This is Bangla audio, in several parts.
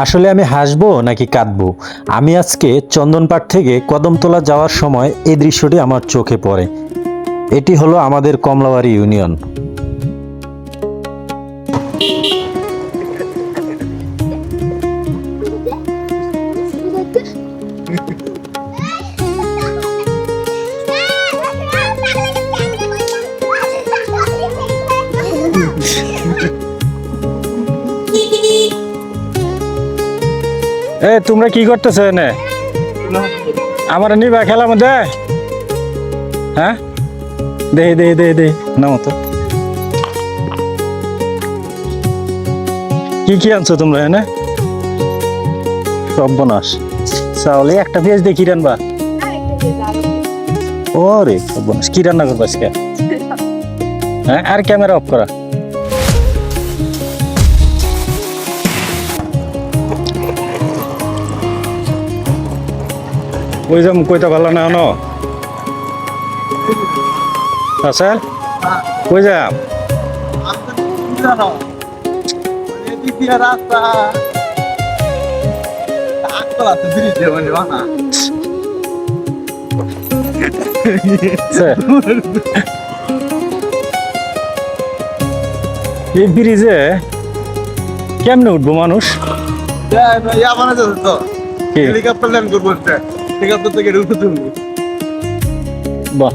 আসলে আমি হাসবো নাকি কাঁদবো? আমি আজকে চন্দনপাড় থেকে কদমতলা যাওয়ার সময় এই দৃশ্যটি আমার চোখে পড়ে। এটি হলো আমাদের কমলাবাড়ি ইউনিয়ন। এ তোমরা কি করতেছো এনে? আমার নিবা খেলার মধ্যে? হ্যাঁ, দেহি দেহি দেহি দেহি নাও তো। কি কি আনছো তোমরা এনে? সর্বনাশ, চাউলে একটা পেঁয়াজ দিয়ে কি রান্না? ওরে সর্বনাশ, কি রান্না করবো আজকে? হ্যাঁ, আর ক্যামেরা অফ করা। ওই যাম কইতা ভালো না ন আছে কই যাম এই ব্রিজে কেমনে উঠবো মানুষ? বাহ,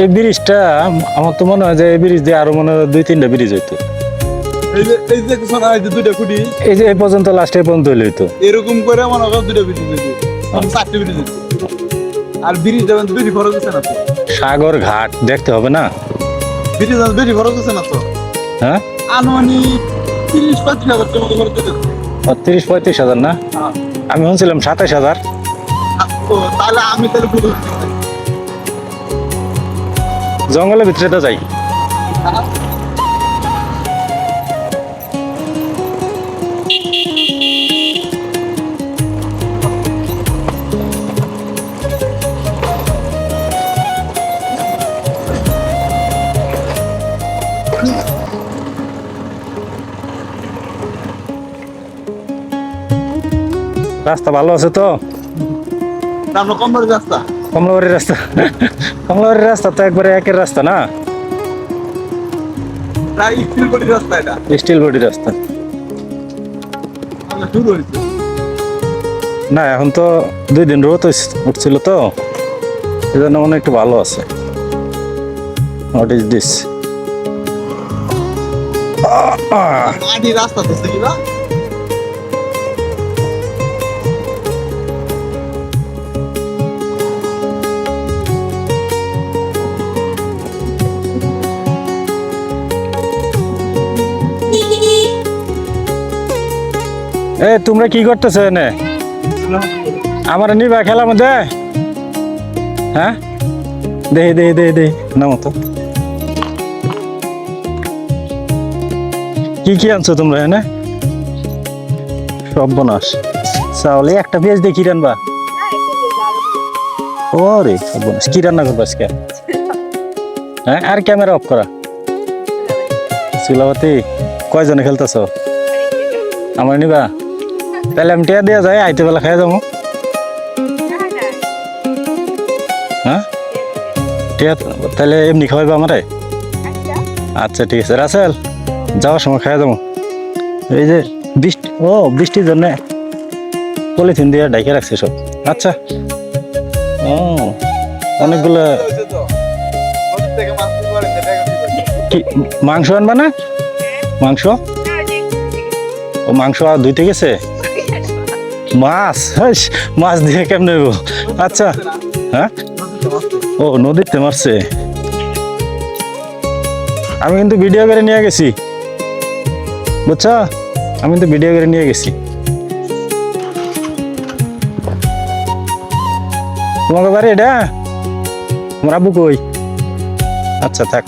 এই ব্রিজটা আমার তো মনে হয় যে এই ব্রিজ দিয়ে আরো মনে হয় 2-3টা ব্রিজ হইতো। এই যে এই পর্যন্ত লাস্টে পর্যন্ত হইলে হইতো এরকম করে মনে হয় 2টা ব্রিজ হইতো, 4টে ব্রিজ হইতো। আর ব্রিজ যেমন বেশি খরচ হচ্ছে না তো, সাগর ঘাট দেখতে হবে না? ব্রিজ বেশি খরচ হচ্ছে না তো। হ্যাঁ, আনুমানিক 30-35 হাজার টাকা মতো খরচ হচ্ছে। 30-35 হাজার না? আমি শুনছিলাম 27,000। তো তাহলে আমি তাহলে ভুল করছি। জঙ্গলের ভিতরে তো যাই। রাস্তা ভালো আছে তো? আমরা কম বড় রাস্তা, কমলাবাড়ির রাস্তা কমলাবাড়ির রাস্তা তো একবারে একের রাস্তা না, প্রায় স্টিল বডি রাস্তা। এটা স্টিল বডি রাস্তা আমরা শুরু হয়েছে না। এখন তো 2 দিন রোদ উঠছিল তো, এই জন্য মনে হয় একটু ভালো আছে। What is this? মাটি রাস্তা তো কি না? এ তোমরা কি করতেছো এনে? আমার নিবা খেলার মধ্যে? হ্যাঁ, দেহি দেহি দেহি দেহি নাও তো। কি কি আনছো তোমরা এনে? সর্বনাশ, চাউলে একটা পেঁয়াজ দিয়ে কি রান্না? ওরে সর্বনাশ, কি রান্না করবো আজকে? হ্যাঁ, আর ক্যামেরা অফ করা। শিলাবতী, কয়জনে খেলতেছ? আমার নিবা? তাহলে আমি টিয়া দেওয়া যায়, আইতে বেলা খাই যাবো। হ্যাঁ, টিয়া তাহলে এমনি খাওয়াইবো আমারে? আচ্ছা ঠিক আছে, রাসেল যাওয়ার সময় খাই যাবো। এই যে বৃষ্টি, ও বৃষ্টির জন্য পলিথিন দিয়ে ঢাকে রাখছে সব। আচ্ছা, ও অনেকগুলো। কি মাংস আনবা না? মাংস, ও মাংস আর ধুইতে গেছে। মাছ, মাছ দিয়ে কেমন নেবো? আচ্ছা, হ্যাঁ, ও নদীতে মারছে। আমি কিন্তু ভিডিও করে নিয়ে গেছি, বুঝছো? আমি কিন্তু ভিডিও করে নিয়ে গেছি। তোমাকে বাড়ি এটা? তোমার আব্বু কই? আচ্ছা থাক।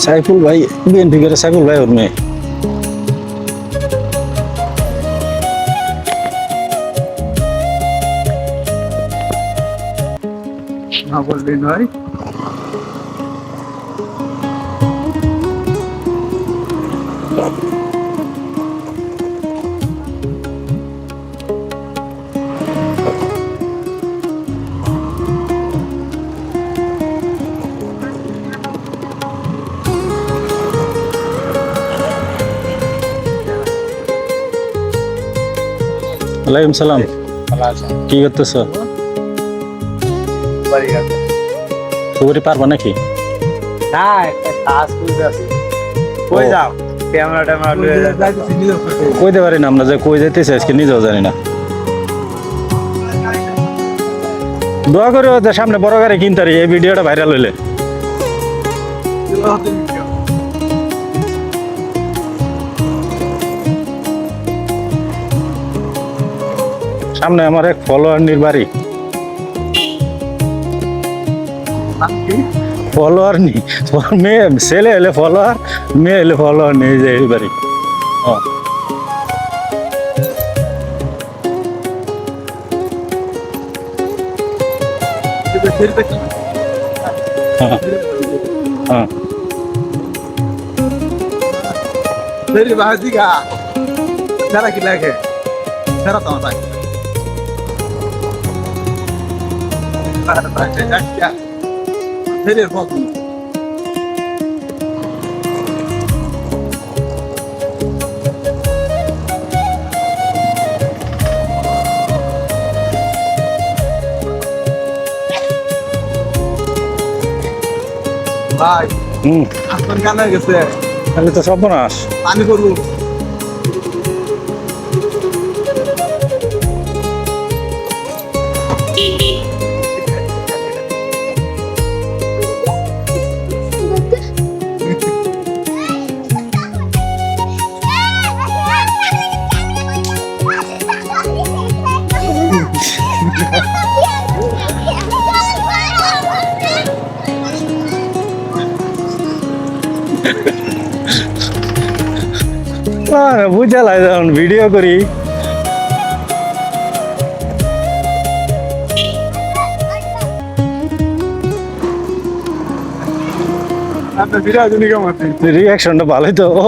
সাইফুল ভাই, বিএনপি করে সাইফুল ভাই ওর মেয়ে। না বললেই নয়। ওয়ালাইকুম সালাম। কি করতেছ? সুপুরি পারবা নাকি? কই যাও ক্যামেরা ট্যামেরা লয়ে যাও কইতে পারি না আমরা যে কই যাইতেছি আজকে নিজেও জানি না। দোয়া করে সামনে বড় গাড়ি কিনতারি এই ভিডিওটা ভাইরাল হইলে। সামনে আমার এক ফলোয়ার বাড়ি। ফলোয়ার নি মেয়ে ছেলে হলে ফলোয়ার, মেয়ে হলে ফলোয়ার নেই যে এই বাড়ি। হ্যাঁ হ্যাঁ तेरी बाजी का जरा की लगे जरा तो आता है तेरे बहुत भाई आसमान काना कैसे তাহলে তো সর্বনাশ। पानी को रूम বুঝা লাগে যখন ভিডিও করি। आपने फिर आज नहीं कमाते রিয়াকশনটা ভালোই তো। ও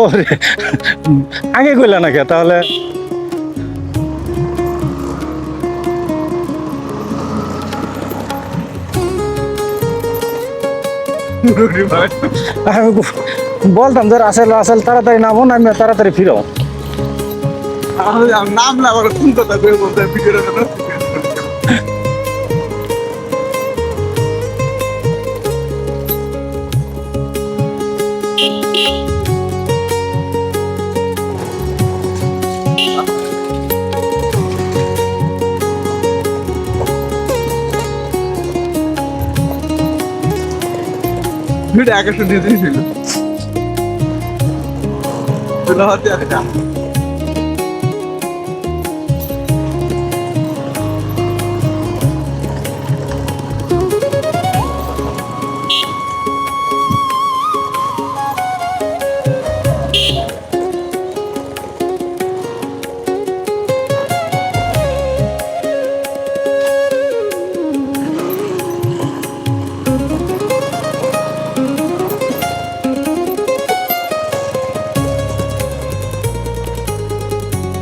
আগে কইলা না কে তাহলে? আমি বলতাম যে রাসেল রাসেল তাড়াতাড়ি নামো, নামিয়ে তাড়াতাড়ি ফিরো। नाम ला और कौन पता कोई बोलता है फिर ना फिर आगे से दे दी फिर तो होते आ रहा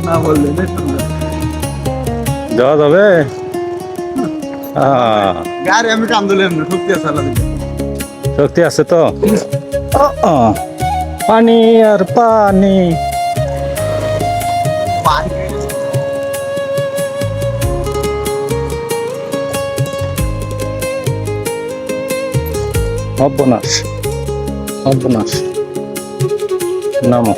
ना बोल लेने যাওয়া যাবে? गाड़ी हमें काम दो लेने ठोक दिया साला শক্তি আছে তো? পানি আর পানি। সর্বনাশ সর্বনাশ। নামো।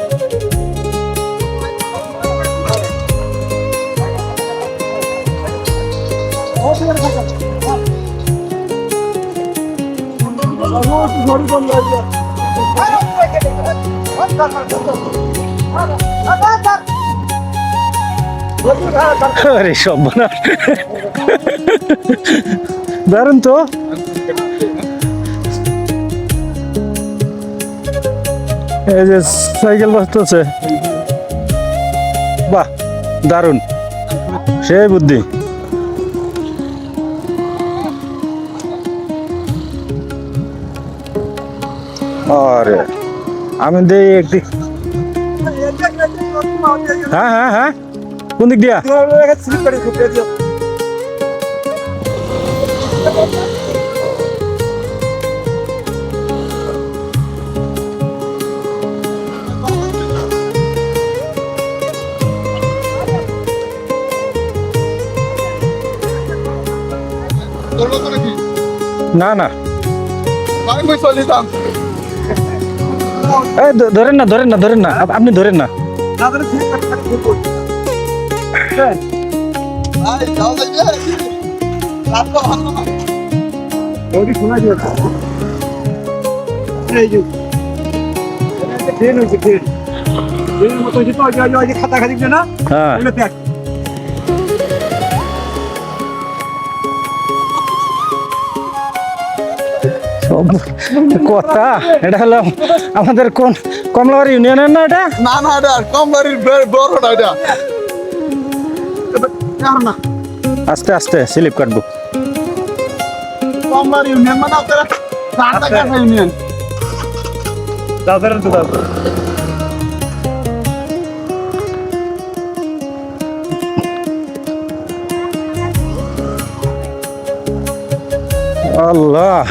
আরে সর্বনাশ, দারুন তো। এই যে সাইকেল বাঁচতেছে, বাহ দারুন, সেই বুদ্ধি। আরে আমি দেই একদিক হ্যাঁ হ্যাঁ হ্যাঁ কোন দিক দিয়া স্লিপ করে ঘুরে দিও তোরবো তো নাকি না না আমি বই চলিতাম এই ধরেন না ধরেন না ধরেন না আপনি ধরেন না না ধরে স্লিপ করে ঘুরে ভাই যাও যাইবে রাত তো ভালো না ওই শোনা দিও এই যে ট্রেন হইছে ট্রেনের মতো হইছে তো ওই যে খাতা খালি না হ্যাঁ ওগুলো দেখ সব কথা এটা হলো আমাদের কোন কমলাবাড়ি ইউনিয়নের না এটা না না এটা কম বাড়ির বড় না এটা আর না আস্তে আস্তে স্লিপ কাটবো কম বাড়ি ইউনিয়ন মানে আপনারা চারটা কাঠা ইউনিয়ন দাদার তো দাদা আল্লাহ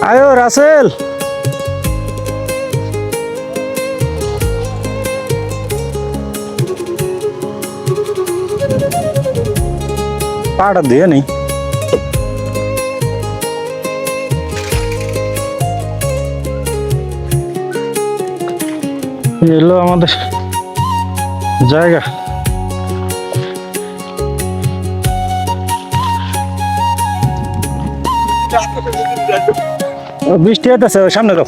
আয়ো রাসেল পাটা দিয়ে নেই এলো আমাদের জায়গা বৃষ্টি হইতেছে ওই সামনে দাও